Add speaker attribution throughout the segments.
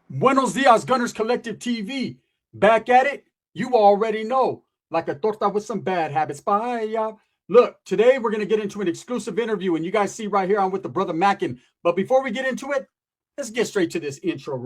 Speaker 1: Buenos dias, Gunners Collective TV. Back at it. You already know. Like a torta with some bad habits. Bye, y'all. Look, today we're going to get into an exclusive interview, and you guys see right here, I'm with the brother Mackin. But before we get into it, let's get straight to this intro.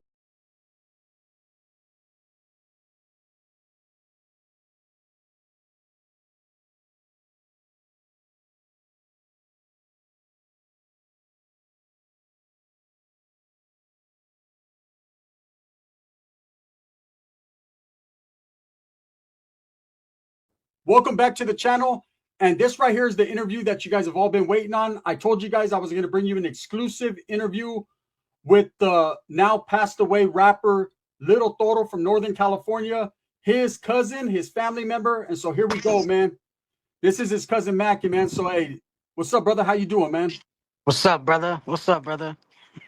Speaker 1: Welcome back to the channel. And this right here is the interview that you guys have all been waiting on. I told you guys I was going to bring you an exclusive interview with the now passed away rapper Little Toro from Northern California, his cousin, his family member. And so here we go, man. This is his cousin Mackie, man. So hey, what's up, brother? How you doing, man?
Speaker 2: What's up, brother? What's up, brother?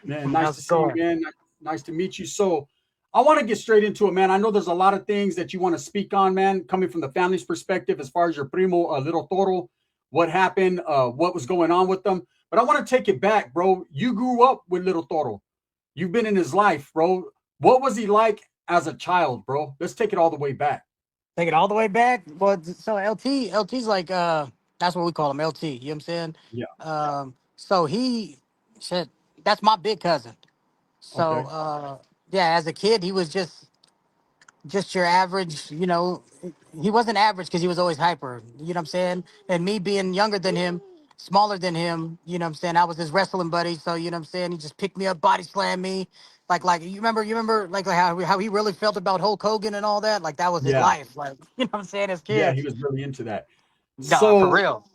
Speaker 1: Man, nice
Speaker 2: How's
Speaker 1: to
Speaker 2: it
Speaker 1: see you,
Speaker 2: going?
Speaker 1: man. Nice to meet you. So I want to get straight into it, man. I know there's a lot of things that you want to speak on, man, coming from the family's perspective as far as your primo, Little Toro, what happened, what was going on with them. But I want to take it back, bro. You grew up with Little Toro. You've been in his life, bro. What was he like as a child, bro? Let's take it all the way back.
Speaker 2: Take it all the way back. Well, so LT's like that's what we call him, LT. You know what I'm saying?
Speaker 1: Yeah.
Speaker 2: So he said that's my big cousin. So
Speaker 1: Okay.
Speaker 2: yeah, as a kid, he was just your average. He wasn't average because he was always hyper. You know what I'm saying? And me being younger than him, smaller than him, you know what I'm saying? I was his wrestling buddy, so you know what I'm saying? He just picked me up, body slammed me. Like you remember like how he really felt about Hulk Hogan and all that? Like that was his
Speaker 1: Yeah.
Speaker 2: life. Like, you know what I'm saying, as
Speaker 1: Yeah. He
Speaker 2: kids.
Speaker 1: was really into that.
Speaker 2: Nah, for
Speaker 1: So,
Speaker 2: real.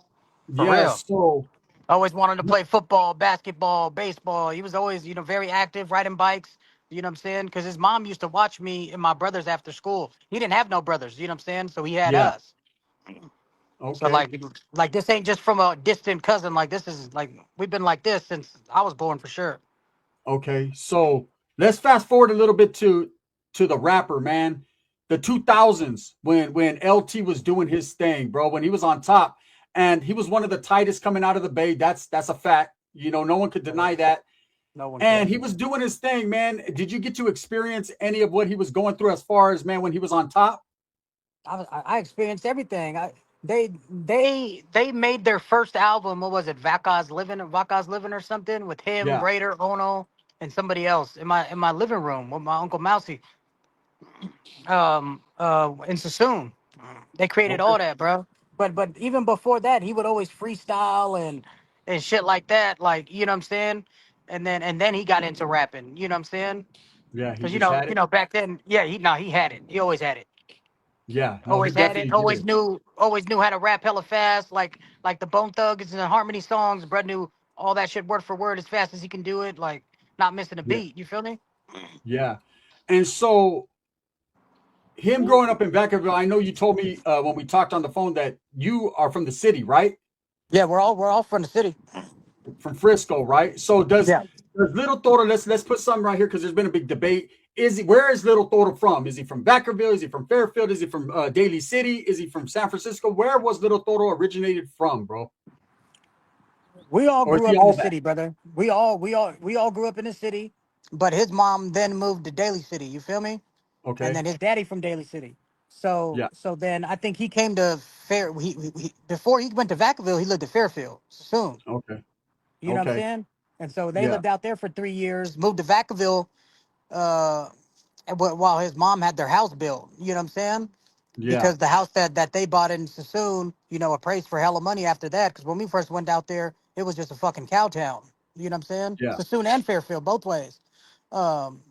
Speaker 2: For
Speaker 1: yeah.
Speaker 2: real.
Speaker 1: So,
Speaker 2: Always wanted to play football, basketball, baseball. He was always, very active, riding bikes. You know what I'm saying? Because his mom used to watch me and my brothers after school. He didn't have no brothers. You know what I'm saying? So he had
Speaker 1: yeah.
Speaker 2: us. So
Speaker 1: Okay.
Speaker 2: like this ain't just from a distant cousin. Like this is like we've been like this since I was born for sure.
Speaker 1: Okay, so let's fast forward a little bit to the rapper, man. The 2000s when LT was doing his thing, bro, when he was on top and he was one of the tightest coming out of the Bay. That's a fact. You know, no one could
Speaker 2: No,
Speaker 1: deny that.
Speaker 2: no one
Speaker 1: And
Speaker 2: can.
Speaker 1: he was doing his thing, man. Did you get to experience any of what he was going through as far as, man, when he was on top?
Speaker 2: I experienced everything. They made their first album. What was it? Vaka's Living or something with him,
Speaker 1: Yeah.
Speaker 2: Raider, Ono, and somebody else in my living room with my uncle Mousy. In Sassoon. They created
Speaker 1: Okay.
Speaker 2: all that, bro. But even before that, he would always freestyle and shit like that. Like, you know what I'm saying? And then he got into rapping. You know what I'm saying?
Speaker 1: Yeah, he
Speaker 2: Because
Speaker 1: just had it.
Speaker 2: back then, yeah, he had it. He always had it.
Speaker 1: Yeah, no, he
Speaker 2: Always had it.
Speaker 1: definitely did.
Speaker 2: Always knew how to rap hella fast. Like the Bone Thugs and the Harmony songs. Bro knew all that shit word for word as fast as he can do it. Like not missing a
Speaker 1: Yeah.
Speaker 2: beat. You feel me?
Speaker 1: Yeah. And so him growing up in Vacaville, I know you told me when we talked on the phone that you are from the city, right?
Speaker 2: Yeah, we're all from the city.
Speaker 1: From Frisco, right? So
Speaker 2: Yeah.
Speaker 1: does Little Toro? Let's put something right here because there's been a big debate. Where is Little Toro from? Is he from Vacaville? Is he from Fairfield? Is he from Daly City? Is he from San Francisco? Where was Little Toro originated from, bro?
Speaker 2: We all
Speaker 1: Or is
Speaker 2: grew
Speaker 1: he
Speaker 2: up in the
Speaker 1: all that?
Speaker 2: city, brother. We all grew up in the city, but his mom then moved to Daly City. You feel me? And
Speaker 1: Okay.
Speaker 2: then his daddy from Daly City. So
Speaker 1: Yeah.
Speaker 2: so then I think he came to before he went to Vacaville, he lived at Fairfield soon.
Speaker 1: Okay.
Speaker 2: You know what I'm
Speaker 1: Okay.
Speaker 2: saying? And so they
Speaker 1: Yeah.
Speaker 2: lived out there for 3 years, moved to Vacaville, uh, while his mom had their house built. You know what I'm saying?
Speaker 1: Yeah.
Speaker 2: Because the house that they bought in Sassoon, appraised for hella money after that. Because when we first went out there, it was just a fucking cow town. You know what I'm saying?
Speaker 1: Yeah.
Speaker 2: Sassoon and Fairfield, both ways. Um,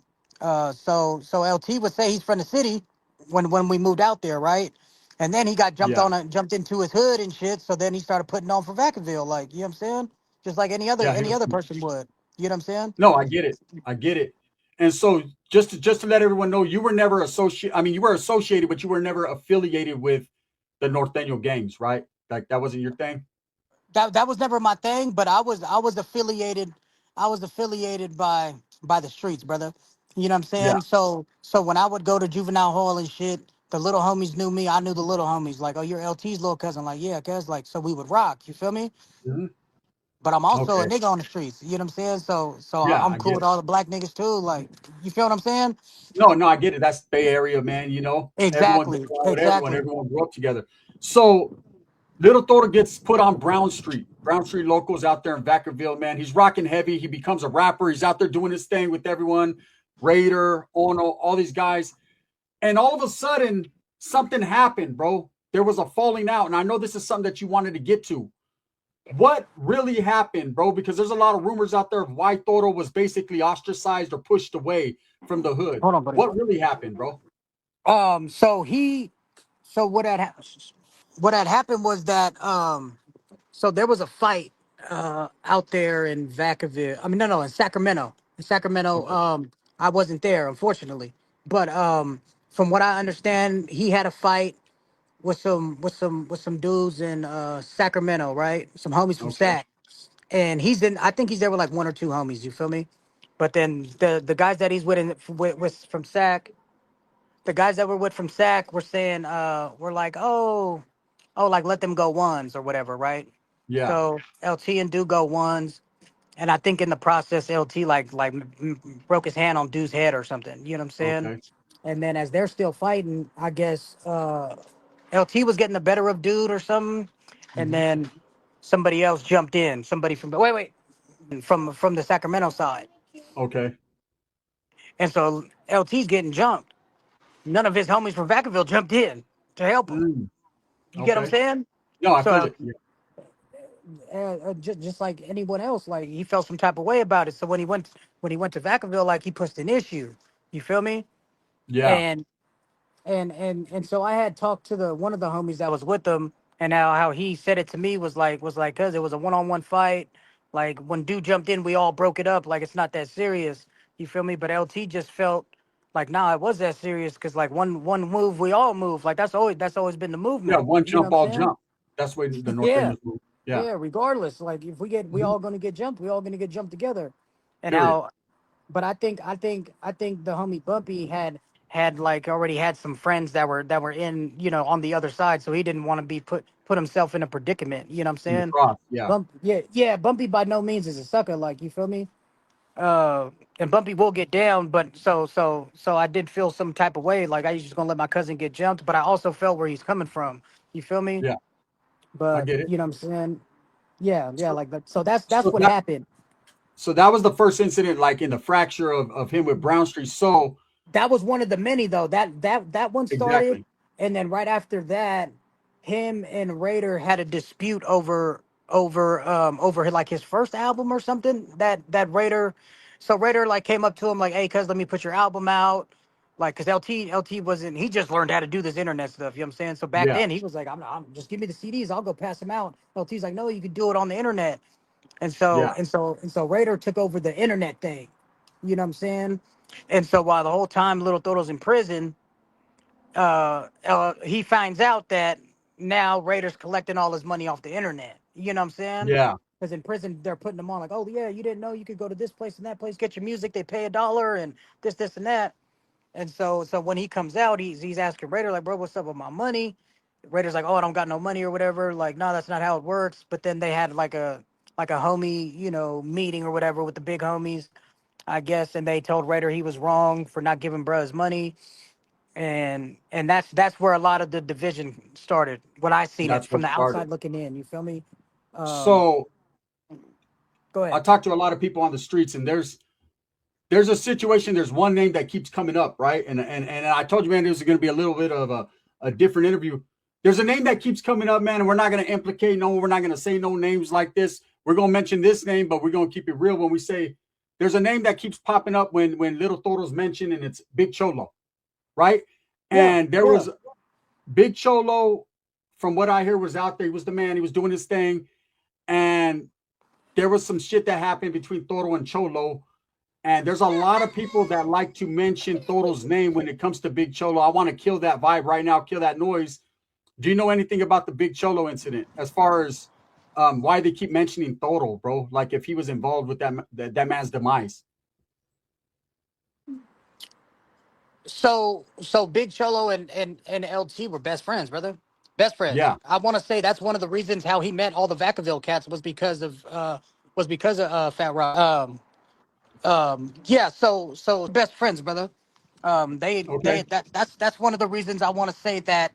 Speaker 2: so LT would say he's from the city when we moved out there, right? And then he got
Speaker 1: Yeah.
Speaker 2: jumped into his hood and shit. So then he started putting on for Vacaville, like, you know what I'm saying? Just like any other
Speaker 1: Yeah.
Speaker 2: any other person would. You know what I'm saying?
Speaker 1: No, I get it. I get it. And so just to let everyone know, you were never associated. I mean, you were associated, but you were never affiliated with the Norteño gangs, right? Like that wasn't your thing.
Speaker 2: That was never my thing, but I was affiliated by the streets, brother. You know what I'm
Speaker 1: Yeah.
Speaker 2: saying? So when I would go to juvenile hall and shit, the little homies knew me. I knew the little homies. Like, oh, you're LT's little cousin. Like, yeah, cuz like, so we would rock. You feel me?
Speaker 1: Mhm.
Speaker 2: but I'm also a
Speaker 1: Okay.
Speaker 2: nigga on the streets. You know what I'm saying? So
Speaker 1: Yeah,
Speaker 2: I'm
Speaker 1: I
Speaker 2: cool
Speaker 1: get
Speaker 2: with
Speaker 1: it.
Speaker 2: all the black niggas too. Like, you feel what I'm saying?
Speaker 1: No, no, I get it. That's Bay Area, man. You know, everyone gets
Speaker 2: Exactly,
Speaker 1: along with everyone.
Speaker 2: exactly.
Speaker 1: Everyone grew up together. So Little Toro gets put on Brown Street. Brown Street locals out there in Vacaville, man. He's rocking heavy. He becomes a rapper. He's out there doing his thing with everyone. Raider, Ono, all these guys. And all of a sudden, something happened, bro. There was a falling out. And I know this is something that you wanted to get to. What really happened, bro? Because there's a lot of rumors out there of why Toro was basically ostracized or pushed away from the hood.
Speaker 2: Hold on, buddy.
Speaker 1: What really happened, bro?
Speaker 2: So what had happened was that so there was a fight out there in Vacaville. I mean, no, in Sacramento. In Sacramento,
Speaker 1: Okay.
Speaker 2: I wasn't there, unfortunately. But from what I understand, he had a fight with some dudes in Sacramento, right? Some homies from
Speaker 1: Okay.
Speaker 2: Sac, and I think he's there with like one or two homies. You feel me? But then the guys that he's with from Sac, the guys that were with from Sac were saying, we're like, like let them go ones or whatever, right?
Speaker 1: Yeah.
Speaker 2: So LT and Dude go ones, and I think in the process, LT broke his hand on Dude's head or something. You know what I'm saying?
Speaker 1: Okay.
Speaker 2: And then as they're still fighting, I guess LT was getting the better of Dude or something, and
Speaker 1: Mhm.
Speaker 2: then somebody else jumped in. Somebody from from the Sacramento side,
Speaker 1: Okay.
Speaker 2: and so LT's getting jumped. None of his homies from Vacaville jumped in to help him.
Speaker 1: Mm.
Speaker 2: You get what I'm
Speaker 1: Okay.
Speaker 2: saying?
Speaker 1: No, I feel
Speaker 2: So
Speaker 1: it. Yeah.
Speaker 2: just like anyone else, like he felt some type of way about it. So when he went to Vacaville, like he pushed an issue. You feel me?
Speaker 1: Yeah.
Speaker 2: And and so I had talked to the one of the homies that was with him, and how he said it to me was like, cause it was a one-on-one fight. Like when Dude jumped in, we all broke it up. Like it's not that serious. You feel me? But LT just felt like, nah, it was that serious. Cause like one move, we all move. Like that's always been the
Speaker 1: Yeah.
Speaker 2: movement.
Speaker 1: One
Speaker 2: You know what
Speaker 1: jump,
Speaker 2: I'm
Speaker 1: all
Speaker 2: saying?
Speaker 1: jump. That's the way the North
Speaker 2: Yeah.
Speaker 1: Enders move. Yeah.
Speaker 2: Yeah, regardless, like if we
Speaker 1: Mhm.
Speaker 2: all gonna get jumped, we all gonna get jumped together. And
Speaker 1: Period.
Speaker 2: how, but I think the homie Bumpy had like already had some friends that were in, on the other side, so he didn't want to be put himself in a predicament. You know what I'm
Speaker 1: In the
Speaker 2: saying?
Speaker 1: cross. Yeah.
Speaker 2: Yeah, Bumpy by no means is a sucker. Like, you feel me? Uh, and Bumpy will get down, but so I did feel some type of way. Like I was just gonna let my cousin get jumped, but I also felt where he's coming from. You feel me?
Speaker 1: Yeah. I
Speaker 2: But
Speaker 1: get it.
Speaker 2: you know what I'm saying? Yeah,
Speaker 1: So,
Speaker 2: like that. So that's
Speaker 1: so
Speaker 2: what
Speaker 1: that
Speaker 2: happened.
Speaker 1: so that was the first incident, like in the fracture of him with Brown Street. So
Speaker 2: That was one of the many though. That one started,
Speaker 1: exactly.
Speaker 2: and then right after that, him and Raider had a dispute over like his first album or something. That Raider, so Raider like came up to him like, "Hey, cuz, let me put your album out." Like, cause LT wasn't, he just learned how to do this internet stuff. You know what I'm saying? So back
Speaker 1: Yeah.
Speaker 2: then he was like, I'm just give me the CDs, I'll go pass them out. LT's like, no, you can do it on the internet.
Speaker 1: Yeah.
Speaker 2: And so Raider took over the internet thing. You know what I'm saying? And so while the whole time Little Toro's in prison, he finds out that now Raider's collecting all his money off the internet. You know what I'm saying?
Speaker 1: Yeah.
Speaker 2: Because in prison they're putting them on like, oh yeah, you didn't know you could go to this place and that place, get your music, they pay $1 and this and that. And so when he comes out, he's asking Raider like, bro, what's up with my money? Raider's like, oh, I don't got no money or whatever. Like, no, that's not how it works. But then they had like a homie, meeting or whatever with the big homies, I guess, and they told Raider he was wrong for not giving bruh his money. And that's where a lot of the division started. When I seen it
Speaker 1: That's what
Speaker 2: from the
Speaker 1: started.
Speaker 2: outside looking in, you feel me? Um,
Speaker 1: So
Speaker 2: Go
Speaker 1: I
Speaker 2: ahead.
Speaker 1: talked to a lot of people on the streets, and there's a situation. There's one name that keeps coming up, right? And I told you, man, this is going to be a little bit of a different interview. There's a name that keeps coming up, man, and we're not going to implicate no. We're not going to say no names like this. We're going to mention this name, but we're going to keep it real when we say there's a name that keeps popping up when Little Toro's mentioned, and it's Big Cholo, right?
Speaker 2: Yeah,
Speaker 1: And there
Speaker 2: yeah.
Speaker 1: was Big Cholo, from what I hear, was out there. He was the man. He was doing his thing, and there was some shit that happened between Toro and Cholo. And there's a lot of people that like to mention Toro's name when it comes to Big Cholo. I want to kill that vibe right now, kill that noise. Do you know anything about the Big Cholo incident as far as why they keep mentioning Toro, bro? Like if he was involved with that man's demise.
Speaker 2: So Big Cholo and LT were best friends, brother. Best friends.
Speaker 1: Yeah.
Speaker 2: I want to say that's one of the reasons how he met all the Vacaville cats was because of Fat Rock. Yeah. So best friends, brother.
Speaker 1: Okay.
Speaker 2: That's one of the reasons I want to say that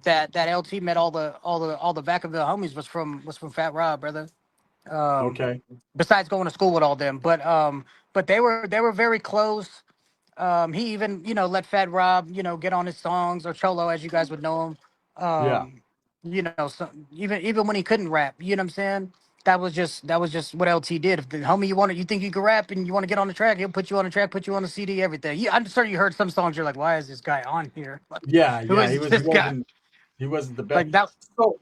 Speaker 2: LT met all the Vacaville homies was from Fat Rob, brother. Um,
Speaker 1: Okay.
Speaker 2: besides going to school with all them, but they were very close. He even, let Fat Rob, get on his songs, or Cholo, as you guys would know him.
Speaker 1: Yeah.
Speaker 2: So even when he couldn't rap, you know what I'm saying? That was just what LT did. If the homie you think you can rap and you want to get on the track, he'll put you on the track, put you on the CD, everything. I'm sure you heard some songs. You're like, why is this guy on here? Like,
Speaker 1: Yeah.
Speaker 2: who
Speaker 1: Yeah.
Speaker 2: is this guy?
Speaker 1: He wasn't the best.
Speaker 2: Like that.
Speaker 1: So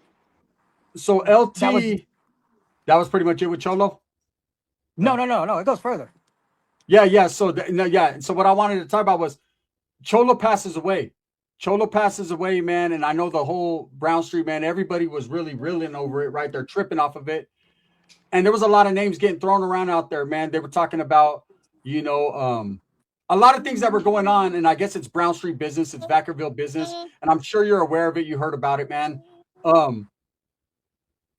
Speaker 2: That was
Speaker 1: LT, that was pretty much it with Cholo.
Speaker 2: no, no, no, no. It goes further.
Speaker 1: Yeah. Yeah. So no, yeah. So what I wanted to talk about was Cholo passes away. Cholo passes away, man, and I know the whole Brown Street, man. Everybody was really reeling over it, right? They're tripping off of it, and there was a lot of names getting thrown around out there, man. They were talking about, you know, a lot of things that were going on, and I guess it's Brown Street business, it's Vacaville business, and I'm sure you're aware of it. You heard about it, man. Um,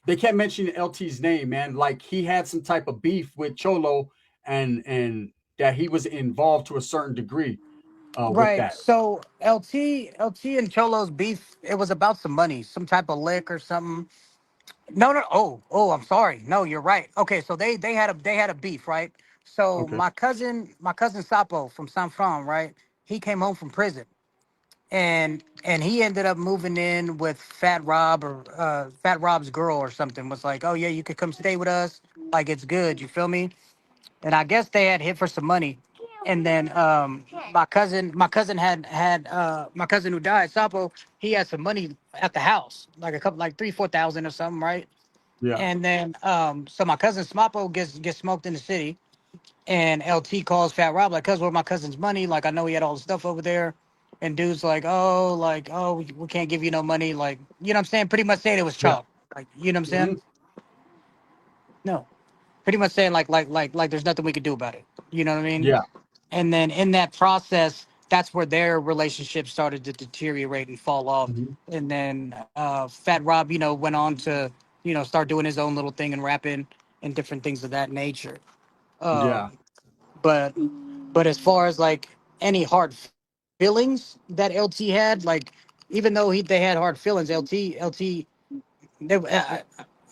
Speaker 1: they kept mentioning LT's name, man, like he had some type of beef with Cholo, and that he was involved to a certain degree with
Speaker 2: Right.
Speaker 1: that.
Speaker 2: So LT and Cholo's beef, it was about some money, some type of lick or something. No, no. Oh, I'm sorry. No, you're right. Okay, so they had a beef, right? So
Speaker 1: Okay.
Speaker 2: my cousin Sapo from San Fran, right? He came home from prison, and he ended up moving in with Fat Rob, or Fat Rob's girl or something. Was like, oh yeah, you could come stay with us. Like, it's good. You feel me? And I guess they had hit for some money. And then my cousin who died, Sapo, he had some money at the house, like a couple, like 3-4 thousand or something, right?
Speaker 1: Yeah.
Speaker 2: And then so my cousin Smapo gets smoked in the city, and LT calls Fat Rob like, "Cuz, where my cousin's money? Like, I know he had all the stuff over there." And dude's like, oh, we can't give you no money, like, you know what I'm saying? Pretty much saying it was
Speaker 1: Yeah.
Speaker 2: chalk, like, you know what I'm saying?
Speaker 1: Hmm.
Speaker 2: No, pretty much saying like there's nothing we could do about it. You know what I mean?
Speaker 1: Yeah.
Speaker 2: And then in that process, that's where their relationship started to deteriorate and fall off.
Speaker 1: Hmm.
Speaker 2: And then Fat Rob, went on to, start doing his own little thing and rapping and different things of that nature.
Speaker 1: Yeah.
Speaker 2: Um, but as far as like any hard feelings that LT had, like, even though they had hard feelings, LT,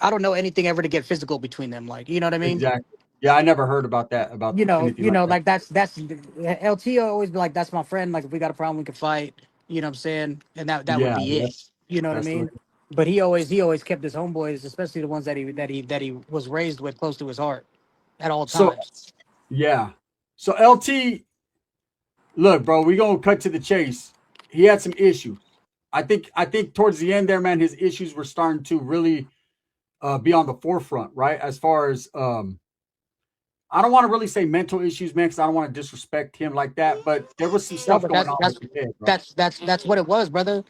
Speaker 2: I don't know anything ever to get physical between them. Like, you know what I mean?
Speaker 1: Exactly. Yeah. I never heard about that, about anything like that.
Speaker 2: Like that's LT always be like, that's my friend. Like, if we got a problem, we can fight. You know what I'm saying? And that would
Speaker 1: Yeah.
Speaker 2: be it.
Speaker 1: That's
Speaker 2: You know what I
Speaker 1: that's the way.
Speaker 2: mean? But he always kept his homeboys, especially the ones that he was raised with, close to his heart at all
Speaker 1: So
Speaker 2: times.
Speaker 1: yeah. So LT, look, bro, we gonna cut to the chase. He had some issues. I think towards the end there, man, his issues were starting to really be on the forefront, right? As far as I don't want to really say mental issues, man, because I don't want to disrespect him like that. But there was some
Speaker 2: No,
Speaker 1: stuff
Speaker 2: but
Speaker 1: going
Speaker 2: that's
Speaker 1: on with
Speaker 2: that's
Speaker 1: his head, bro.
Speaker 2: that's what it was, brother.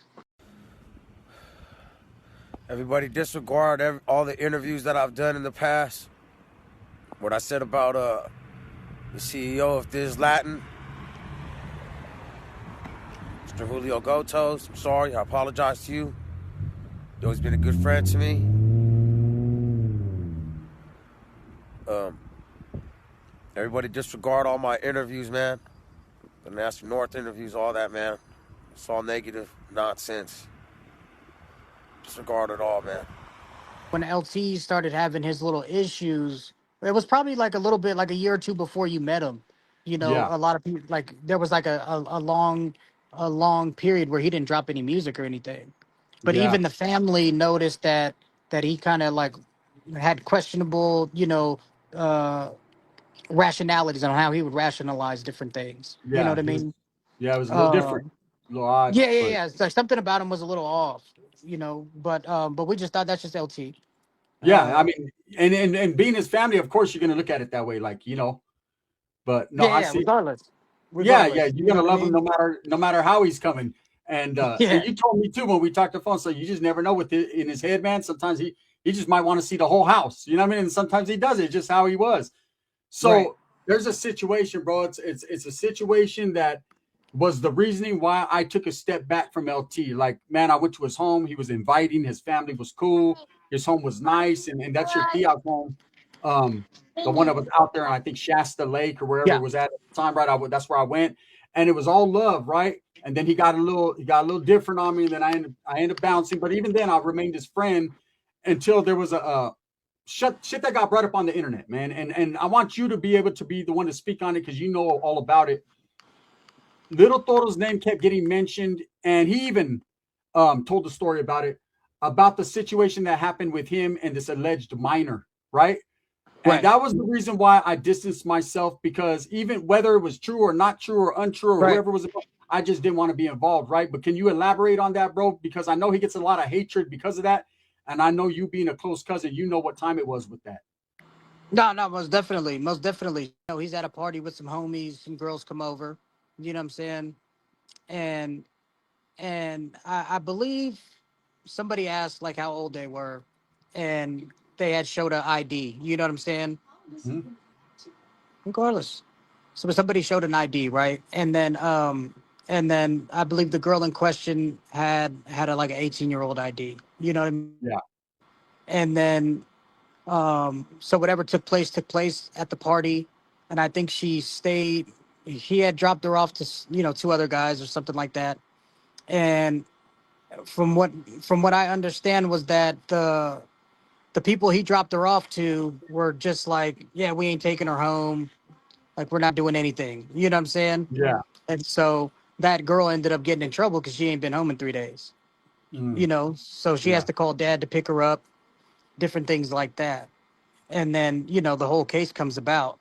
Speaker 3: Everybody disregard all the interviews that I've done in the past. What I said about the CEO of This Latin, Mr. Julio Gotos. I'm sorry. I apologize to you. You've always been a good friend to me. Everybody disregard all my interviews, man. The Master North interviews, all that, man. It's all negative nonsense. Disregard it all, man.
Speaker 2: When LT started having his little issues, it was probably like a little bit like a year or two before you met him.
Speaker 1: Yeah.
Speaker 2: A lot of people, like, there was like a long period where he didn't drop any music or anything. But
Speaker 1: Yeah.
Speaker 2: even the family noticed that he kind of like had questionable, uh, rationalities on how he would rationalize different things. You know
Speaker 1: Yeah.
Speaker 2: what I
Speaker 1: He was.
Speaker 2: mean?
Speaker 1: Yeah. It was a little
Speaker 2: Uh,
Speaker 1: different, a little odd,
Speaker 2: yeah, yeah,
Speaker 1: but
Speaker 2: yeah. It's like something about him was a little off. But we just thought that's just LT.
Speaker 1: yeah. I
Speaker 2: Uh,
Speaker 1: mean, and being his family, of course, you're gonna look at it that way, like But no,
Speaker 2: Yeah,
Speaker 1: I
Speaker 2: yeah.
Speaker 1: see.
Speaker 2: Regardless,
Speaker 1: Yeah, yeah,
Speaker 2: regardless,
Speaker 1: you're
Speaker 2: you know
Speaker 1: gonna
Speaker 2: what I
Speaker 1: love him
Speaker 2: mean?
Speaker 1: no matter how he's coming. And
Speaker 2: Yeah,
Speaker 1: you told me too when we talked the phone, so you just never know with it in his head, man. Sometimes he just might want to see the whole house. You know what I mean? And sometimes he does it just how he was.
Speaker 2: right.
Speaker 1: So there's a situation, bro. It's a situation that was the reasoning why I took a step back from LT. Like, man, I went to his home. He was inviting. His family was cool. His home was nice. And that's your Tia's home. The one that was out there, and I think Shasta Lake or wherever
Speaker 2: Yeah.
Speaker 1: it was at the time, right? That's where I went. And it was all love, right? And then he got a little different on me, and then I ended up bouncing. But even then, I remained his friend until there was a shit that got brought up on the internet, man. And I want you to be able to be the one to speak on it because you know all about it. Little Toro's name kept getting mentioned, and he even told the story about the situation that happened with him and this alleged minor, right? And
Speaker 2: Right.
Speaker 1: that was the reason why I distanced myself, because even whether it was true or not true or untrue or
Speaker 2: Right.
Speaker 1: whoever was involved, I just didn't want to be involved, right? But can you elaborate on that, bro? Because I know he gets a lot of hatred because of that. And I know you being a close cousin, you know what time it was with that.
Speaker 2: No, most definitely, most definitely. You know, he's at a party with some homies. Some girls come over. You know what I'm saying? And I believe somebody asked like how old they were, and they had showed an ID. You know what I'm saying?
Speaker 1: Mhm.
Speaker 2: Regardless, so somebody showed an ID, right? And then I believe the girl in question had a like an 18-year-old ID. You know what I mean?
Speaker 1: Yeah.
Speaker 2: And then so whatever took place at the party, and I think she stayed. He had dropped her off to two other guys or something like that, and from what I understand was that the people he dropped her off to were just like, yeah, we ain't taking her home, like we're not doing anything. You know what I'm saying?
Speaker 1: Yeah.
Speaker 2: And so that girl ended up getting in trouble because she ain't been home in 3 days.
Speaker 1: Mm.
Speaker 2: So she has
Speaker 1: Yeah.
Speaker 2: to call dad to pick her up, different things like that. And then the whole case comes about.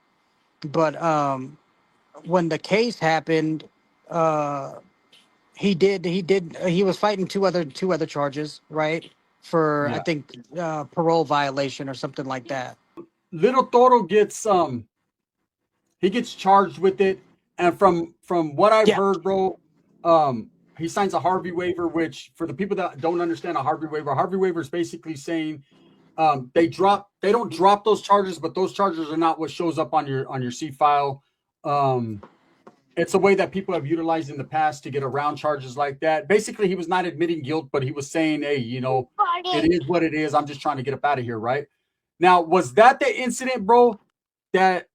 Speaker 2: But when the case happened, uh, he was fighting two other charges, right? For I
Speaker 1: Yeah.
Speaker 2: think parole violation or something like that.
Speaker 1: Little Toro gets he gets charged with it, and from what I've
Speaker 2: Yeah,
Speaker 1: heard, bro, he signs a Harvey waiver, which for the people that don't understand a Harvey waiver is basically saying they don't drop those charges, but those charges are not what shows up on your C file. Um, it's a way that people have utilized in the past to get around charges like that. Basically, he was not admitting guilt, but he was saying, hey, it is what it is. I'm just trying to get up out of here, right? Now, was that the incident, bro, that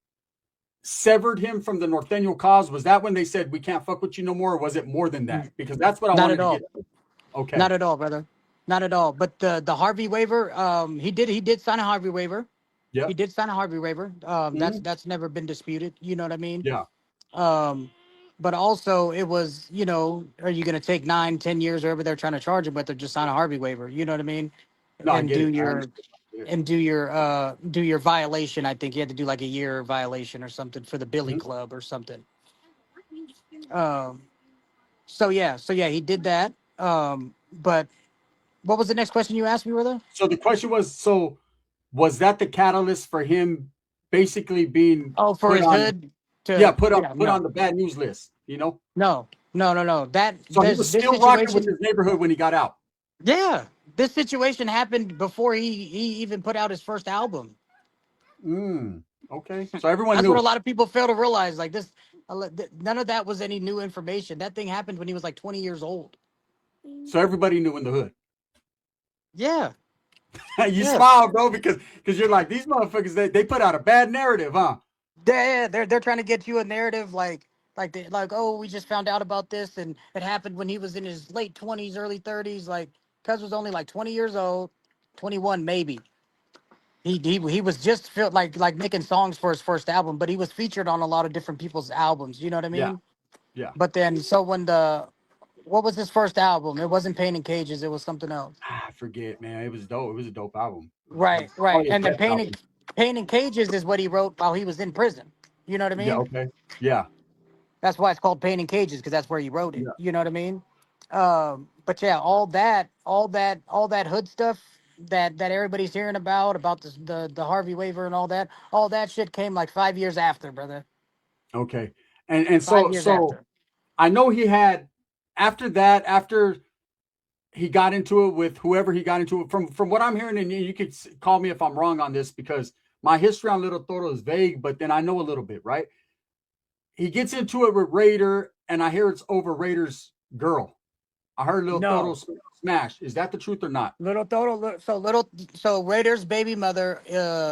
Speaker 1: severed him from the Norteño cause? Was that when they said we can't fuck with you no more, or was it more than that? Because that's what I
Speaker 2: not
Speaker 1: wanted
Speaker 2: at
Speaker 1: to get
Speaker 2: all.
Speaker 1: to. Okay.
Speaker 2: Not at all, brother. Not at all. But the Harvey waiver, he did sign a Harvey waiver. He
Speaker 1: Yep.
Speaker 2: did sign a Harvey waiver. That's
Speaker 1: Mhm.
Speaker 2: that's never been disputed. You know what I mean?
Speaker 1: Yeah.
Speaker 2: Um, but also it was, are you gonna take 9, 10 years or whatever they're trying to charge him, but they're just sign a Harvey waiver. You know what I mean?
Speaker 1: No, I
Speaker 2: And
Speaker 1: get
Speaker 2: do
Speaker 1: it. I
Speaker 2: your
Speaker 1: understand. Yeah.
Speaker 2: violation. I think you had to do like a year violation or something for the Billy
Speaker 1: Mhm.
Speaker 2: Club or something. Um, so yeah, he did that. But what was the next question you asked me, brother?
Speaker 1: So the question was, was that the catalyst for him basically being
Speaker 2: Oh, for
Speaker 1: put
Speaker 2: his
Speaker 1: on,
Speaker 2: hood
Speaker 1: yeah,
Speaker 2: to yeah,
Speaker 1: put on
Speaker 2: no,
Speaker 1: the bad news list, you know?
Speaker 2: no. That
Speaker 1: So he
Speaker 2: there's
Speaker 1: was
Speaker 2: this
Speaker 1: still rocking with
Speaker 2: situation.
Speaker 1: his neighborhood when he got out.
Speaker 2: Yeah, this situation happened before he even put out his first album.
Speaker 1: Mm, okay. So everyone
Speaker 2: That's what a
Speaker 1: knew.
Speaker 2: lot of people fail to realize. Like this, none of that was any new information. That thing happened when he was like 20 years old.
Speaker 1: So everybody knew in the hood.
Speaker 2: Yeah,
Speaker 1: You
Speaker 2: yeah,
Speaker 1: smile, bro, because you're like, these motherfuckers, they put out a bad narrative, huh?
Speaker 2: yeah. They're trying to get you a narrative like oh, we just found out about this and it happened when he was in his late 20s, early 30s. Like Cuz was only like 20 years old, 21 maybe. He was just felt like making songs for his first album, but he was featured on a lot of different people's albums. You know what I
Speaker 1: Yeah,
Speaker 2: mean?
Speaker 1: yeah.
Speaker 2: But then so when the what was his first album? It wasn't Painting Cages. It was something else.
Speaker 1: I forget, man. It was dope. It was a dope album.
Speaker 2: Right,
Speaker 1: Probably
Speaker 2: right.
Speaker 1: his
Speaker 2: And then
Speaker 1: best album.
Speaker 2: Painting Cages is what he wrote while he was in prison. You know what I
Speaker 1: Yeah,
Speaker 2: mean?
Speaker 1: okay. Yeah,
Speaker 2: That's why it's called Painting Cages because that's where he wrote it.
Speaker 1: yeah.
Speaker 2: You know what I mean? But yeah, all that hood stuff that everybody's hearing about the Harvey waiver and all that shit came like 5 years after, brother.
Speaker 1: Okay. And
Speaker 2: Five
Speaker 1: so
Speaker 2: years after.
Speaker 1: I know he had after that, after he got into it with whoever he got into it from what I'm hearing, and you could call me if I'm wrong on this because my history on Little Toro is vague, but then I know a little bit, right? He gets into it with Raider, and I hear it's over Raiders girl. I heard Little Toro
Speaker 2: No,
Speaker 1: smash. Is that the truth or not?
Speaker 2: little Toro. So Raiders baby mother.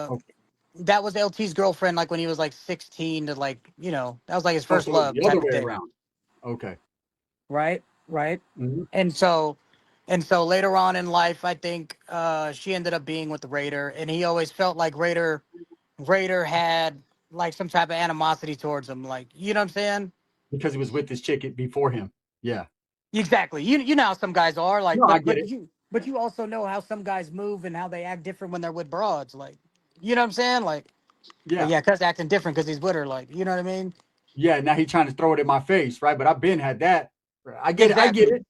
Speaker 1: Okay.
Speaker 2: That was LT's girlfriend. Like when he was like 16 to like that was like his
Speaker 1: Oh,
Speaker 2: first
Speaker 1: so it was
Speaker 2: love
Speaker 1: the other
Speaker 2: type of
Speaker 1: way
Speaker 2: thing.
Speaker 1: around. Okay.
Speaker 2: Right. Right.
Speaker 1: Hmm.
Speaker 2: And so later on in life, I think she ended up being with the Raider, and he always felt like Raider had like some type of animosity towards him. Like you know what I'm saying?
Speaker 1: Because he was with this chick before him. Yeah.
Speaker 2: Exactly. You know how some guys are like,
Speaker 1: No, I get it.
Speaker 2: but you also know how some guys move and how they act different when they're with broads. Like you know what I'm saying? Like
Speaker 1: Yeah.
Speaker 2: yeah, cuz acting different because he's with her. Like you know what I mean?
Speaker 1: Yeah. Now he trying to throw it in my face, right? But I've been had that. I get it. I get
Speaker 2: Exactly.
Speaker 1: it.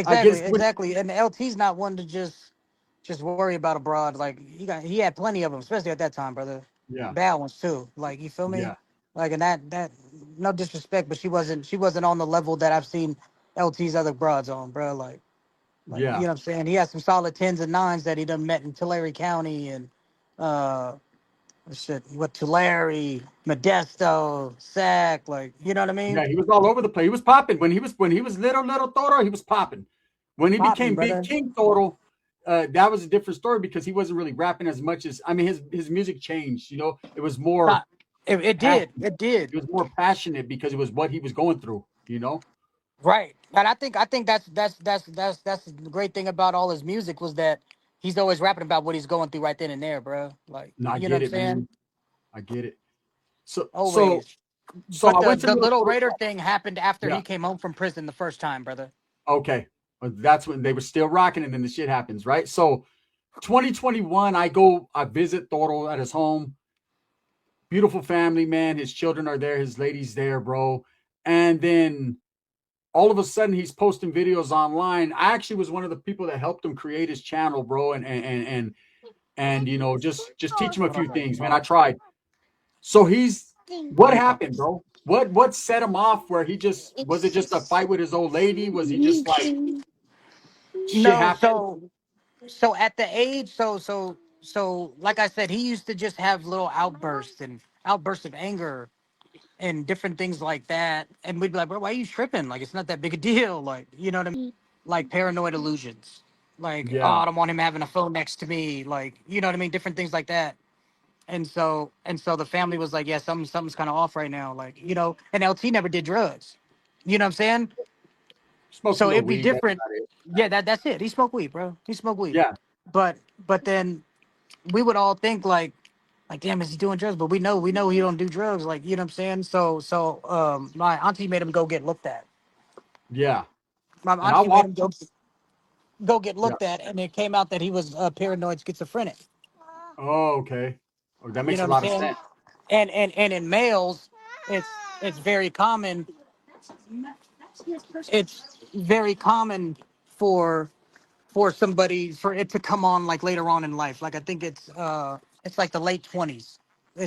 Speaker 1: I get
Speaker 2: Exactly.
Speaker 1: it.
Speaker 2: Exactly. And LT's not one to just worry about a broad. Like he had plenty of them, especially at that time, brother.
Speaker 1: Yeah.
Speaker 2: Bad ones too. Like you feel me?
Speaker 1: Yeah.
Speaker 2: Like and that no disrespect, but she wasn't on the level that I've seen LT's other broads on, bro. Like you know
Speaker 1: Yeah.
Speaker 2: what I'm saying? He had some solid tens and nines that he done met in Tulare County and uh shit with Tulare, Modesto, Sac, like you know what I mean?
Speaker 1: Yeah. He was all over the place. He was popping when he was little Toro. He was popping. When he
Speaker 2: Popping,
Speaker 1: became Big
Speaker 2: brother.
Speaker 1: King Toro, that was a different story because he wasn't really rapping as much as I mean his music changed. You know, it was more
Speaker 2: Nah, it did.
Speaker 1: passionate.
Speaker 2: It did.
Speaker 1: It was more passionate because it was what he was going through. You know.
Speaker 2: Right. And I think that's the great thing about all his music was that he's always rapping about what he's going through right then and there, bro. Like,
Speaker 1: No, I
Speaker 2: you know what
Speaker 1: get
Speaker 2: I'm
Speaker 1: it,
Speaker 2: saying?
Speaker 1: man. I get it. So so
Speaker 2: Always.
Speaker 1: so
Speaker 2: But
Speaker 1: I
Speaker 2: the
Speaker 1: went to
Speaker 2: the
Speaker 1: Little
Speaker 2: little
Speaker 1: Toro.
Speaker 2: Raider thing happened after
Speaker 1: Yeah.
Speaker 2: he came home from prison the first time, brother.
Speaker 1: Okay. That's when they were still rocking, and then the shit happens, right? So 2021, I visit Toro at his home. Beautiful family, man. His children are there, his lady's there, bro. And then all of a sudden he's posting videos online. I actually was one of the people that helped him create his channel, bro, and you know, just teach him a
Speaker 2: Hold on,
Speaker 1: few
Speaker 2: bro.
Speaker 1: things, man.
Speaker 2: Hold
Speaker 1: I
Speaker 2: on.
Speaker 1: tried. So he's
Speaker 2: Let
Speaker 1: what
Speaker 2: me talk.
Speaker 1: happened, bro? What set him off where he just was it just a fight with his old lady? Was he just like shit
Speaker 2: No,
Speaker 1: happened?
Speaker 2: so at the age like I said, he used to just have little outbursts of anger and different things like that. And we'd be like, bro, why are you tripping? Like, it's not that big a deal. Like, you know what I mean? Like paranoid illusions. Like, oh,
Speaker 1: Yeah,
Speaker 2: I don't want him having a phone next to me. Like, you know what I mean? Different things like that. And so the family was like, yeah, something's kind of off right now. Like, and LT never did drugs. You know what I'm saying?
Speaker 1: smoked a
Speaker 2: So
Speaker 1: little
Speaker 2: it'd be
Speaker 1: weed. That's
Speaker 2: different.
Speaker 1: about it.
Speaker 2: Yeah, that's it. He smoked weed, bro. He smoked weed.
Speaker 1: Yeah,
Speaker 2: But then we would all think like damn, is he doing drugs? But we know he don't do drugs. Like, you know what I'm saying? So my auntie made him go get looked at.
Speaker 1: yeah.
Speaker 2: My
Speaker 1: And I
Speaker 2: auntie made
Speaker 1: watched
Speaker 2: him
Speaker 1: him.
Speaker 2: go get
Speaker 1: Yeah.
Speaker 2: looked at, and it came out that he was paranoid schizophrenic.
Speaker 1: Oh, okay. Oh, that
Speaker 2: You
Speaker 1: makes
Speaker 2: know
Speaker 1: a
Speaker 2: what I'm
Speaker 1: lot of
Speaker 2: saying?
Speaker 1: sense.
Speaker 2: And in males, it's it's very common. It's very common for somebody for it to come on like later on in life. Like I think it's like the late 20s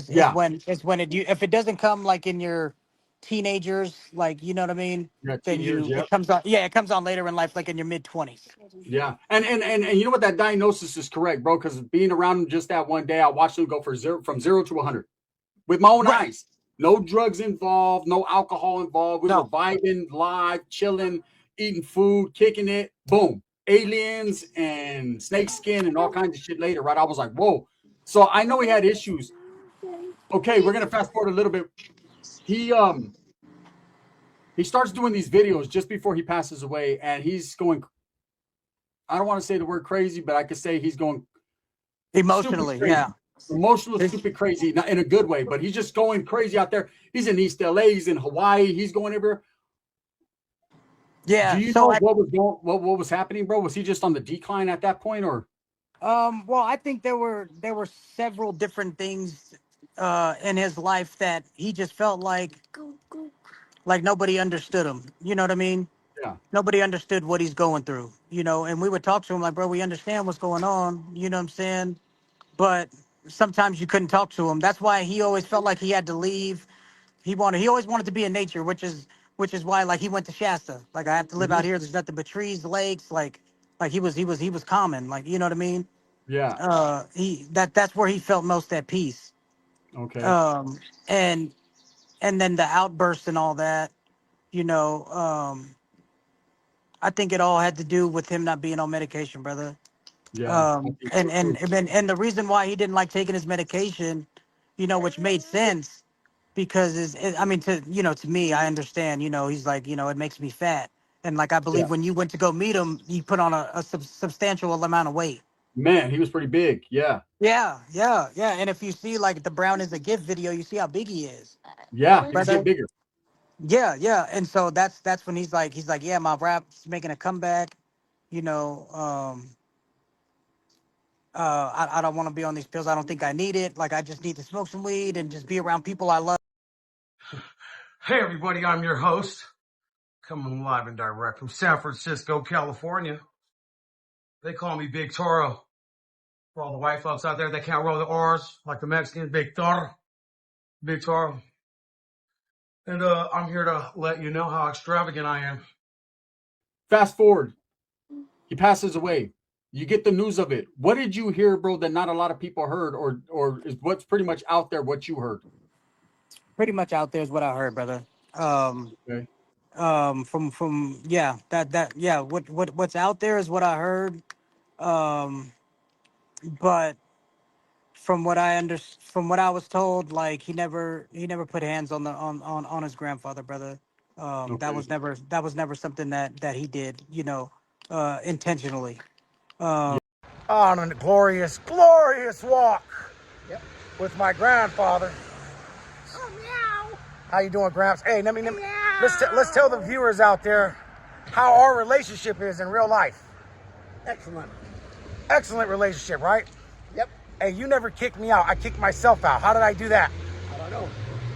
Speaker 1: Yeah,
Speaker 2: is when if it doesn't come like in your teenagers, like you know what I mean,
Speaker 1: yeah.
Speaker 2: then
Speaker 1: Teen years. Yep.
Speaker 2: it comes on later in life, like in your mid 20s.
Speaker 1: Yeah, and you know what? That diagnosis is correct, bro. Because being around him just that one day, I watched him go from 0 to 100 with my own
Speaker 2: Right.
Speaker 1: eyes. No drugs involved, no alcohol involved. We were
Speaker 2: No.
Speaker 1: vibing, live, chilling, eating food, kicking it. Boom, aliens and snake skin and all kinds of shit later. Right? I was like, whoa. So I know he had issues. Okay, we're gonna fast forward a little bit. He um he starts doing these videos just before he passes away, and he's going. I don't want to say the word crazy, but I could say he's going stupid
Speaker 2: Emotionally, yeah.
Speaker 1: crazy, emotional,
Speaker 2: It's-
Speaker 1: stupid crazy, not in a good way, but he's just going crazy out there. He's in East LA, he's in Hawaii, he's going everywhere. Do
Speaker 2: yeah.
Speaker 1: you
Speaker 2: So
Speaker 1: know
Speaker 2: at
Speaker 1: what was happening, bro? Was he just on the decline at that point, or
Speaker 2: well, I think there were several different things in his life that he just felt like nobody understood him. You know what I mean?
Speaker 1: yeah,
Speaker 2: Nobody understood what he's going through, and we would talk to him like, bro, we understand what's going on, you know what I'm saying? But sometimes you couldn't talk to him. That's why he always felt like he had to leave. He always wanted to be in nature, which is why like he went to Shasta. Like I have to live
Speaker 1: hmm,
Speaker 2: out here. There's nothing but trees, lakes, like he was common, like you know what I mean?
Speaker 1: yeah,
Speaker 2: That's where he felt most at peace.
Speaker 1: okay,
Speaker 2: Um and and then the outbursts and all that. You know, I think it all had to do with him not being on medication, brother.
Speaker 1: Yeah, I think so too.
Speaker 2: And the reason why he didn't like taking his medication, you know, which made sense because I mean, to me, I understand. You know, he's like, you know, it makes me fat, and like I
Speaker 1: Yeah,
Speaker 2: believe when you went to go meet him, he put on a substantial amount of weight.
Speaker 1: man, he was pretty big. Yeah,
Speaker 2: Yeah. And if you see like the Brown is a gift video, you see how big he is,
Speaker 1: yeah, he was getting
Speaker 2: brother.
Speaker 1: bigger.
Speaker 2: Yeah. And so that's when he's like, yeah, my rap's making a comeback. You know, I don't want to be on these pills. I don't think I need it. Like I just need to smoke some weed and just be around people I love.
Speaker 4: Hey everybody, I'm your host, coming live and direct from San Francisco, California. They call me Big Toro. For all the white folks out there that can't roll the R's like the Mexicans, Big Toro, Big Toro. And I'm here to let you know how extravagant I am.
Speaker 1: Fast forward, he passes away. You get the news of it. What did you hear, bro, that not a lot of people heard, or is what's pretty much out there what you heard?
Speaker 2: Pretty much out there is what I heard, brother. Um,
Speaker 1: Okay.
Speaker 2: from yeah, that yeah, what's out there is what I heard. Um, but from what I was told, like he never put hands on on his grandfather, brother. That
Speaker 1: Okay.
Speaker 2: was never something that he did, you know, intentionally.
Speaker 1: Yeah.
Speaker 4: On a glorious, glorious walk with my grandfather. How you doing, Gramps? Hey, let's tell the viewers out there how our relationship is in real life.
Speaker 5: Excellent.
Speaker 4: Excellent relationship, right?
Speaker 5: Yep.
Speaker 4: Hey, you never kicked me out. I kicked myself out. How did I do that?
Speaker 5: I don't know.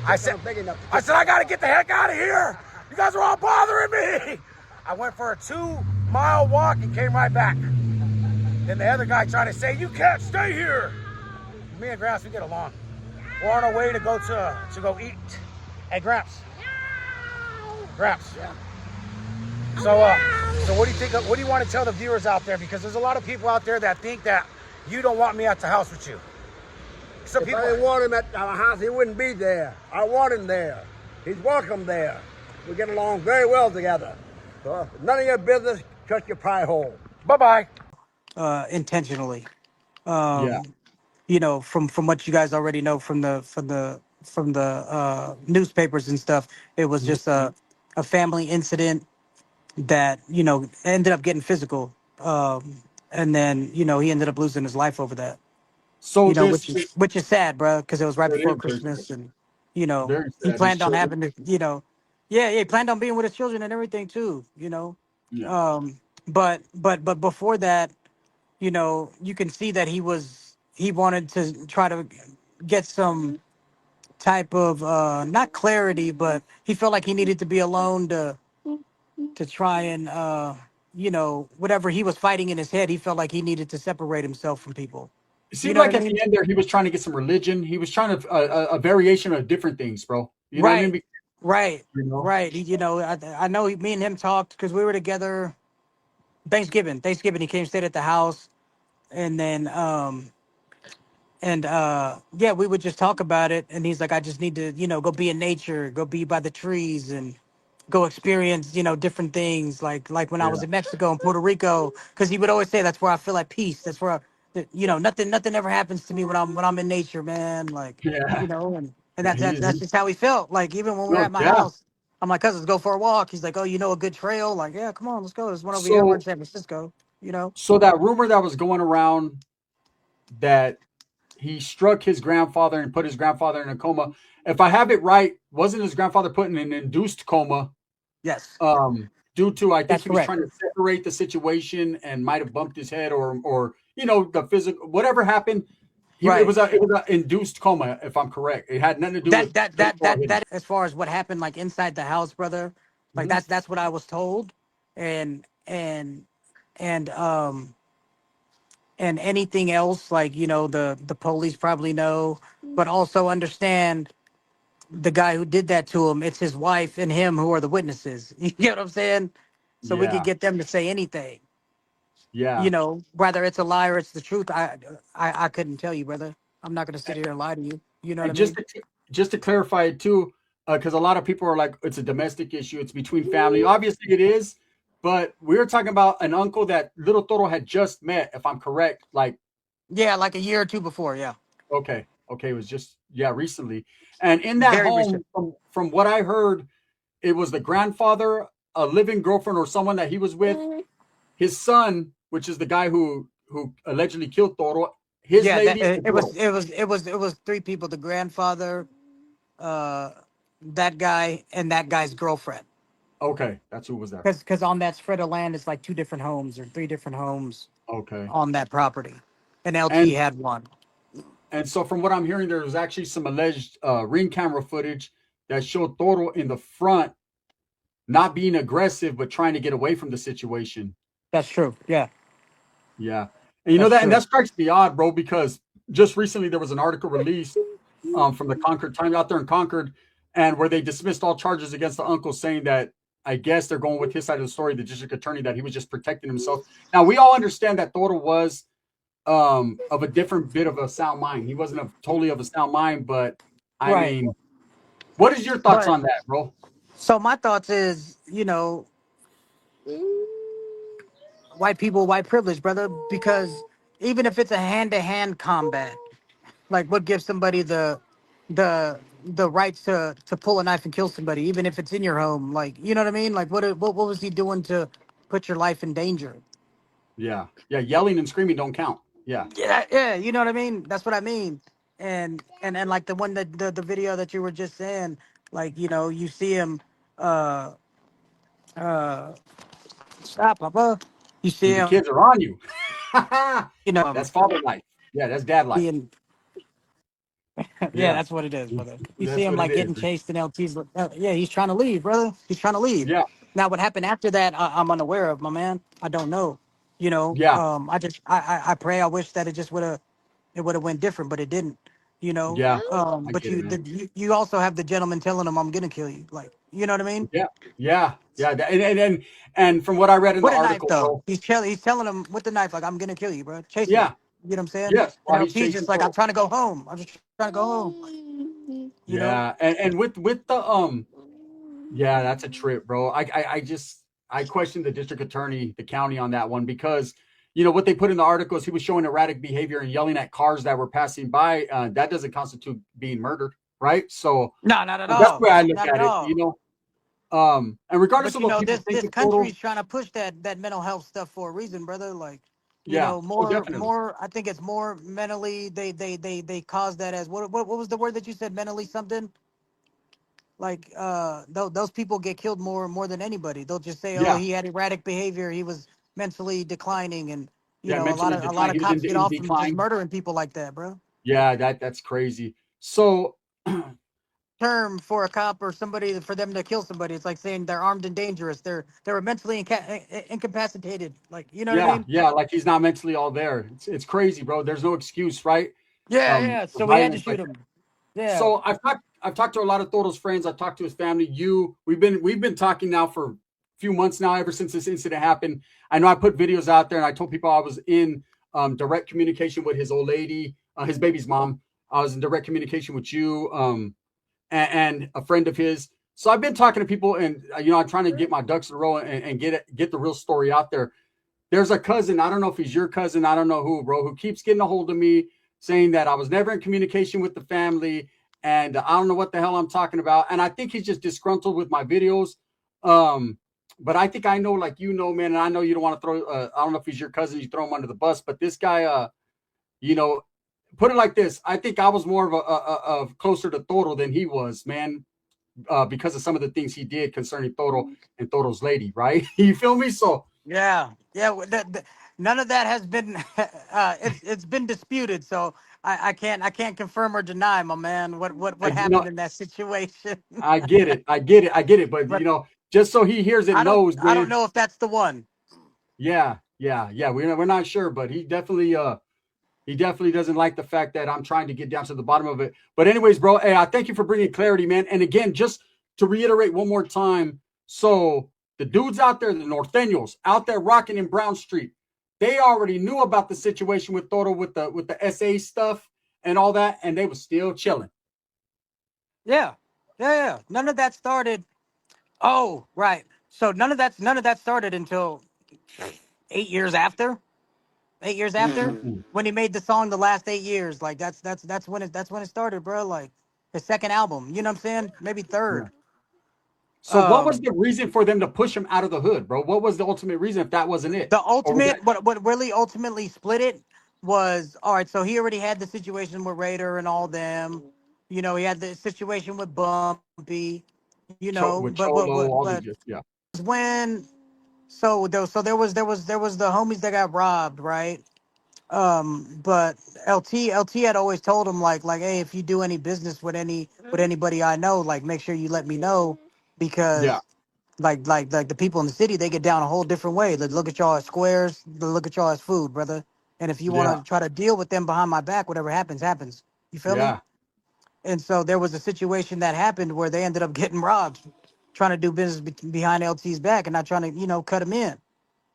Speaker 4: I said,
Speaker 5: Big enough.
Speaker 4: I got to get the heck out of here. You guys are all bothering me. I went for a 2-mile walk and came right back. Then the other guy tried to say, you can't stay here. Me and Gramps, we get along. We're on our way to go eat. Hey, Gramps. Gramps.
Speaker 5: Yeah.
Speaker 4: So what do you think? What do you want to tell the viewers out there? Because there's a lot of people out there that think that you don't want me at the house with you. Some
Speaker 5: If
Speaker 4: people.
Speaker 5: I didn't want him at our house, he wouldn't be there. I want him there. He's welcome there. We get along very well together. So none of your business. Shut your pie hole.
Speaker 4: Bye-bye.
Speaker 2: Intentionally.
Speaker 1: Yeah.
Speaker 2: You know, from what you guys already know from the newspapers and stuff, it was
Speaker 1: Mhm.
Speaker 2: just a family incident that, you know, ended up getting physical. And then, you know, he ended up losing his life over that.
Speaker 1: So
Speaker 2: You know,
Speaker 1: this,
Speaker 2: which is sad, bro, because it was right
Speaker 1: it
Speaker 2: before
Speaker 1: is very sad.
Speaker 2: Christmas, and you know,
Speaker 1: Very
Speaker 2: he
Speaker 1: sad. His
Speaker 2: planned on
Speaker 1: children.
Speaker 2: having to, you know, yeah, he planned on being with his children and everything too, you know.
Speaker 1: Yeah.
Speaker 2: But before that, you know, you can see that he wanted to try to get some type of not clarity, but he felt like he needed to be alone to try and you know, whatever he was fighting in his head, he felt like he needed to separate himself from people.
Speaker 1: It
Speaker 2: You
Speaker 1: seemed
Speaker 2: know what
Speaker 1: like
Speaker 2: I
Speaker 1: at the
Speaker 2: mean?
Speaker 1: end there, he was trying to get some religion. He was trying to a variation of different things, bro. You know what I mean?
Speaker 2: Right, right,
Speaker 1: You know.
Speaker 2: right. You know, I know me and him talked because we were together Thanksgiving. Thanksgiving, he came stayed at the house, and then yeah, we would just talk about it, and he's like, I just need to, you know, go be in nature, go be by the trees, and go experience, you know, different things, like when I was
Speaker 1: Yeah.
Speaker 2: in Mexico and Puerto Rico, because he would always say that's where I feel at peace. That's where you know, nothing ever happens to me when I'm in nature, man. Like, you
Speaker 1: Yeah.
Speaker 2: know, and
Speaker 1: Yeah.
Speaker 2: that's just how he felt. Like even when we were
Speaker 1: No.
Speaker 2: at my
Speaker 1: Yeah.
Speaker 2: house, I'm like, cuz let's go for a walk. He's like, oh, you know, a good trail. Like, yeah, come on, let's go. There's one over here. We're in
Speaker 1: So
Speaker 2: San Francisco, you know.
Speaker 1: so that rumor that was going around that he struck his grandfather and put his grandfather in a coma. If I have it right, wasn't his grandfather put in an induced coma?
Speaker 2: Yes,
Speaker 1: Due to I think
Speaker 2: that's
Speaker 1: he was
Speaker 2: correct.
Speaker 1: trying to separate the situation and might have bumped his head or you know the physical whatever happened. It
Speaker 2: Right.
Speaker 1: was a induced coma if I'm correct. It had nothing to do with baseball hitting.
Speaker 2: As far as what happened like inside the house, brother, like
Speaker 1: Mhm.
Speaker 2: that's what I was told. And and and um and anything else, like, you know, the police probably know, but also understand the guy who did that to him, it's his wife and him who are the witnesses. You get what I'm saying? So we could
Speaker 1: Yeah,
Speaker 2: get them to say anything, you
Speaker 1: yeah.
Speaker 2: know, whether it's a lie or it's the truth. I couldn't tell you, brother. I'm not gonna sit here and lie to you. You know what I
Speaker 1: And
Speaker 2: mean?
Speaker 1: just to clarify it too, because a lot of people are like, it's a domestic issue. It's between family. Obviously, it is. But we're talking about an uncle that little Toro had just met, if I'm correct. Like,
Speaker 2: Yeah, like a year or two before. Yeah,
Speaker 1: okay, it was just recently. And in that
Speaker 2: very
Speaker 1: home,
Speaker 2: recent.
Speaker 1: from what I heard, it was the grandfather, a living girlfriend, or someone that he was with, his son, which is the guy who allegedly killed Toro, his
Speaker 2: Yeah,
Speaker 1: lady, and Toro.
Speaker 2: it was three people: the grandfather, uh, that guy, and that guy's girlfriend.
Speaker 1: Okay, that's who was there.
Speaker 2: Because on that spread of land, it's like two different homes or three different homes
Speaker 1: Okay.
Speaker 2: on that property, and LT
Speaker 1: And
Speaker 2: had one.
Speaker 1: so from what I'm hearing, there was actually some alleged ring camera footage that showed Toro in the front not being aggressive but trying to get away from the situation.
Speaker 2: That's true. Yeah,
Speaker 1: Yeah. And you know
Speaker 2: that's
Speaker 1: that, and
Speaker 2: true.
Speaker 1: that strikes me odd, bro, because just recently there was an article released from the Concord Times out there in Concord, and where they dismissed all charges against the uncle, saying that I guess they're going with his side of the story, the district attorney, that he was just protecting himself. Now we all understand that Toro was of a different bit of a sound mind. He wasn't totally of a sound mind, but I
Speaker 2: Right.
Speaker 1: mean, what is your thoughts
Speaker 2: But
Speaker 1: on that, bro?
Speaker 2: so my thoughts is, white people, white privilege, brother. Because even if it's a hand-to-hand combat, like what gives somebody the rights to pull a knife and kill somebody, even if it's in your home? Like, you know what I mean? Like, what was he doing to put your life in danger?
Speaker 1: Yeah, yeah, yelling and screaming don't count. Yeah,
Speaker 2: Yeah, yeah, you know what I mean. That's what I mean. And like the one that the video that you were just saying, like you see him, uh, uh, stop, Papa. You see
Speaker 1: when the
Speaker 2: him,
Speaker 1: kids are on you,
Speaker 2: um,
Speaker 1: that's father life. Yeah, that's dad life.
Speaker 2: being yeah,
Speaker 1: Yeah,
Speaker 2: that's what it is, brother. You see
Speaker 1: that's
Speaker 2: him
Speaker 1: what it
Speaker 2: like
Speaker 1: is.
Speaker 2: getting chased in LT's. Yeah, he's trying to leave, brother. He's trying to leave.
Speaker 1: Yeah,
Speaker 2: Now, what happened after that, I'm unaware of, my man. I don't know.
Speaker 1: yeah,
Speaker 2: I pray, I wish that it would have went different, but it didn't.
Speaker 1: yeah. I
Speaker 2: But
Speaker 1: get it, man.
Speaker 2: you also have the gentleman telling him, "I'm gonna kill you." Like, you know what I mean?
Speaker 1: Yeah, yeah, yeah. And from what I read in the
Speaker 2: With a knife,
Speaker 1: article,
Speaker 2: though.
Speaker 1: bro.
Speaker 2: He's telling him with the knife, like, "I'm gonna kill you, bro. Chasing him."
Speaker 1: Yeah,
Speaker 2: You know what I'm saying?
Speaker 1: yes.
Speaker 2: And
Speaker 1: While he's
Speaker 2: LT's
Speaker 1: chasing
Speaker 2: just like, "I'm
Speaker 1: Toro.
Speaker 2: trying to go home. I'm just trying to go home." You know?
Speaker 1: Yeah, and with the yeah, that's a trip, bro. I just I questioned the district attorney, the county on that one because what they put in the article is he was showing erratic behavior and yelling at cars that were passing by. That doesn't constitute being murdered, right? So
Speaker 2: No, not at
Speaker 1: that's the
Speaker 2: all.
Speaker 1: way I look
Speaker 2: Not at
Speaker 1: at it,
Speaker 2: all.
Speaker 1: And regardless
Speaker 2: But
Speaker 1: of what people think
Speaker 2: this
Speaker 1: of
Speaker 2: country
Speaker 1: Toro,
Speaker 2: is trying to push that mental health stuff for a reason, brother. Like,
Speaker 1: yeah, oh, definitely,
Speaker 2: more. I think it's more mentally. They cause that as what was the word that you said? Mentally something like those people get killed more than anybody. They'll just say, oh,
Speaker 1: yeah,
Speaker 2: he had erratic behavior. He was mentally declining, and
Speaker 1: yeah,
Speaker 2: a
Speaker 1: mentally
Speaker 2: lot
Speaker 1: declined.
Speaker 2: of
Speaker 1: He was
Speaker 2: cops get
Speaker 1: in
Speaker 2: off from just
Speaker 1: decline.
Speaker 2: murdering people like that, bro.
Speaker 1: Yeah, that's crazy. So
Speaker 2: Term for a cop or somebody for them to kill somebody. It's like saying they're armed and dangerous. They're mentally incapacitated. Like, you know what I
Speaker 1: yeah,
Speaker 2: mean?
Speaker 1: yeah, like he's not mentally all there. It's crazy, bro. There's no excuse, right?
Speaker 2: Yeah, yeah.
Speaker 1: For
Speaker 2: So we had to
Speaker 1: violence
Speaker 2: shoot
Speaker 1: like
Speaker 2: him. Yeah.
Speaker 1: So I've talked to a lot of Toro's friends. I've talked to his family. We've been talking now for a few months now, ever since this incident happened. I know I put videos out there, and I told people I was in direct communication with his old lady, his baby's mom. I was in direct communication with you, and a friend of his. So I've been talking to people, and I'm trying to get my ducks in a row and get the real story out there. There's a cousin, I don't know if he's your cousin, I don't know who, bro, who keeps getting a hold of me saying that I was never in communication with the family and I don't know what the hell I'm talking about. And I think he's just disgruntled with my videos. But I think I know, like, man, and I know you don't want to throw, I don't know if he's your cousin, you throw him under the bus, but this guy, you know, put it like this. I think I was more of of closer to Toro than he was, man, because of some of the things he did concerning Toro and Toro's lady, right? You feel me? So,
Speaker 2: Yeah. Yeah. None of that has been it's been disputed. So I can't confirm or deny, my man,
Speaker 1: I,
Speaker 2: what happened in that situation.
Speaker 1: I get it. I get it. I get it. But
Speaker 2: But
Speaker 1: just so he hears it, knows,
Speaker 2: I don't
Speaker 1: man.
Speaker 2: know if that's the one.
Speaker 1: Yeah, yeah, yeah. We're not sure, but he definitely doesn't like the fact that I'm trying to get down to the bottom of it. But anyways, bro, hey, I thank you for bringing clarity, man. And again, just to reiterate one more time, so the dudes out there, the Norteños out there rocking in Brown Street, they already knew about the situation with Toro with the SA stuff and all that, and they were still chilling.
Speaker 2: Yeah. Yeah. None of that started. Oh, right. So none of that started until 8 years after. 8 years after
Speaker 1: Mm-mm-mm.
Speaker 2: when he made the song, the last 8 years. Like that's when it started, bro. Like his second album. You know what I'm saying? Maybe
Speaker 1: Yeah.
Speaker 2: third.
Speaker 1: So what was
Speaker 2: Um,
Speaker 1: the reason for them to push him out of the hood, bro? What was the ultimate reason if that wasn't it?
Speaker 2: the
Speaker 1: Or was that
Speaker 2: ultimate, what really ultimately split it was, all right. So he already had the situation with Raider and all them. You know, he had the situation with Bumpy. You know,
Speaker 1: With
Speaker 2: but
Speaker 1: Cholo, all the
Speaker 2: but
Speaker 1: just yeah.
Speaker 2: when there was the homies that got robbed, right? But LT had always told him like, hey, if you do any business with anybody I know, like make sure you let me know,
Speaker 1: Yeah.
Speaker 2: because like the people in the city, they get down a whole different way. They look at y'all as squares, they look at y'all as food, brother. And if you want
Speaker 1: Yeah.
Speaker 2: to try to deal with them behind my back, whatever happens, happens. You feel me?
Speaker 1: Yeah.
Speaker 2: And so there was a situation that happened where they ended up getting robbed, trying to do business behind LT's back and not trying to, cut him in.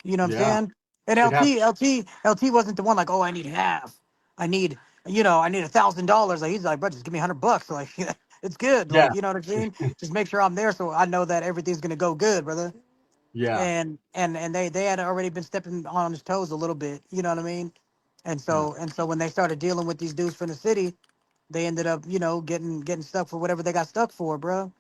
Speaker 2: You know what I'm
Speaker 1: Yeah.
Speaker 2: saying? And
Speaker 1: It happened.
Speaker 2: LT wasn't the one like, oh, I need half. I need, I need $1,000. Like he's like, bro, just give me $100. Like it's good.
Speaker 1: Yeah.
Speaker 2: Like, you know what I'm saying? Just make sure I'm there so I know that everything's gonna go good, brother.
Speaker 1: Yeah.
Speaker 2: And they had already been stepping on his toes a little bit. You know what I mean?
Speaker 1: Yeah.
Speaker 2: And so when they started dealing with these dudes from the city, they ended up, getting stuck for whatever they got stuck for, bro.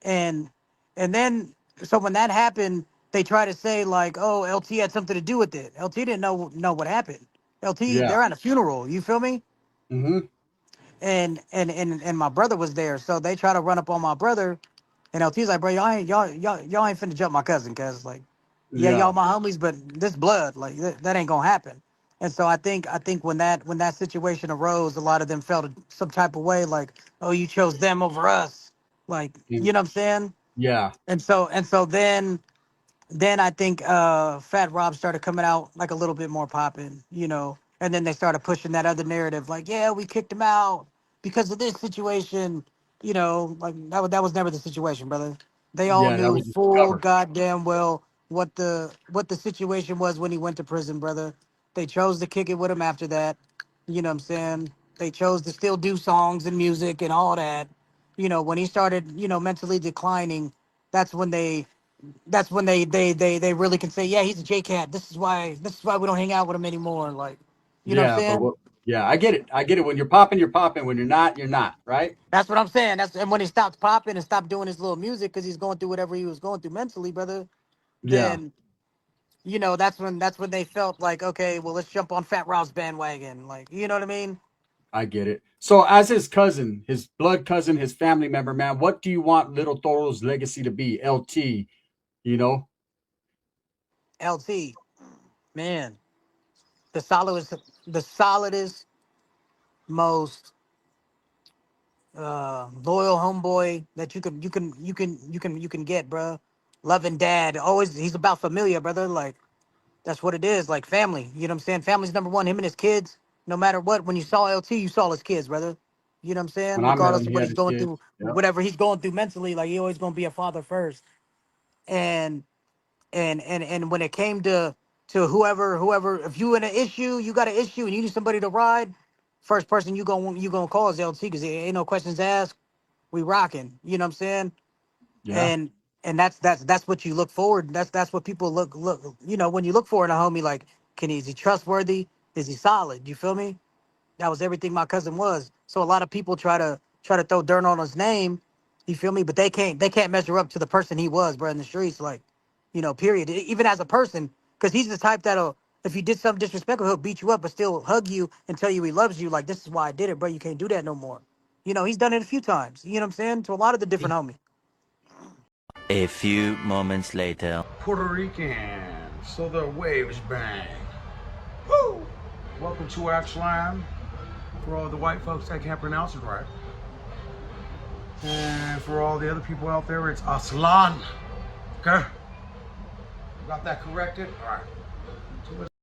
Speaker 2: And and then so when that happened, they try to say like, oh, LT had something to do with it. LT didn't know what happened. LT,
Speaker 1: Yeah.
Speaker 2: they're at a funeral. You feel me?
Speaker 1: Mm-hmm.
Speaker 2: And my brother was there, so they try to run up on my brother, and LT's like, bro, y'all ain't finna jump my cousin, cause like, yeah,
Speaker 1: Yeah.
Speaker 2: y'all my homies, but this blood, like that ain't gonna happen. And so I think when that situation arose, a lot of them felt some type of way, like, oh, you chose them over us, like,
Speaker 1: Mm.
Speaker 2: you know what I'm saying?
Speaker 1: Yeah.
Speaker 2: And so then I think Fat Rob started coming out like a little bit more popping, and then they started pushing that other narrative, like, yeah, we kicked him out because of this situation, like that was never the situation, brother. They all
Speaker 1: Yeah. That
Speaker 2: knew
Speaker 1: was just
Speaker 2: full
Speaker 1: cover.
Speaker 2: goddamn well what the situation was when he went to prison, brother. They chose to kick it with him after that. You know what I'm saying? They chose to still do songs and music and all that. When he started, mentally declining, that's when they really can say, yeah, he's a J cat. This is why we don't hang out with him anymore. Like, you know what I'm
Speaker 1: Yeah, but
Speaker 2: saying?
Speaker 1: what yeah, I get it. I get it. When you're popping, you're popping. When you're not, you're not, right?
Speaker 2: That's what I'm saying. And when he stopped popping and stopped doing his little music because he's going through whatever he was going through mentally, brother,
Speaker 1: Yeah,
Speaker 2: then that's when they felt like, okay, well, let's jump on Fat Rob's bandwagon. Like, you know what I mean?
Speaker 1: I get it. So as his cousin, his blood cousin, his family member, man, what do you want little Toro's legacy to be? LT, you know?
Speaker 2: LT, man, the solidest, most loyal homeboy that you can get, bro. Loving dad, always he's about familia, brother. Like that's what it is, like family. You know what I'm saying? Family's number one. Him and his kids, no matter what. When you saw LT, you saw his kids, brother. You know what I'm saying?
Speaker 1: When I met
Speaker 2: Regardless
Speaker 1: him,
Speaker 2: of
Speaker 1: he
Speaker 2: what
Speaker 1: had
Speaker 2: he's
Speaker 1: his
Speaker 2: going
Speaker 1: kids.
Speaker 2: through,
Speaker 1: Yep.
Speaker 2: whatever he's going through mentally, like he always gonna be a father first. And when it came to whoever, if you in an issue, you got an issue, and you need somebody to ride. First person you gonna call is LT because ain't no questions asked. We rocking. You know what I'm saying?
Speaker 1: Yeah,
Speaker 2: And that's what you look forward. That's what people look. When you look for in a homie, like, is he trustworthy? Is he solid? You feel me? That was everything my cousin was. So a lot of people try to throw dirt on his name. You feel me? But they can't measure up to the person he was, bro, in the streets. Like, period. Even as a person, because he's the type that'll, if you did something disrespectful, he'll beat you up, but still hug you and tell you he loves you. Like, this is why I did it, bro. You can't do that no more. He's done it a few times. You know what I'm saying? To a lot of the different homies.
Speaker 6: A few moments later.
Speaker 4: Puerto Rican, so the waves bang. Woo! Welcome to Axland. For all the white folks that can't pronounce it right. And for all the other people out there, it's Aslan. Okay? Got that corrected? All right. So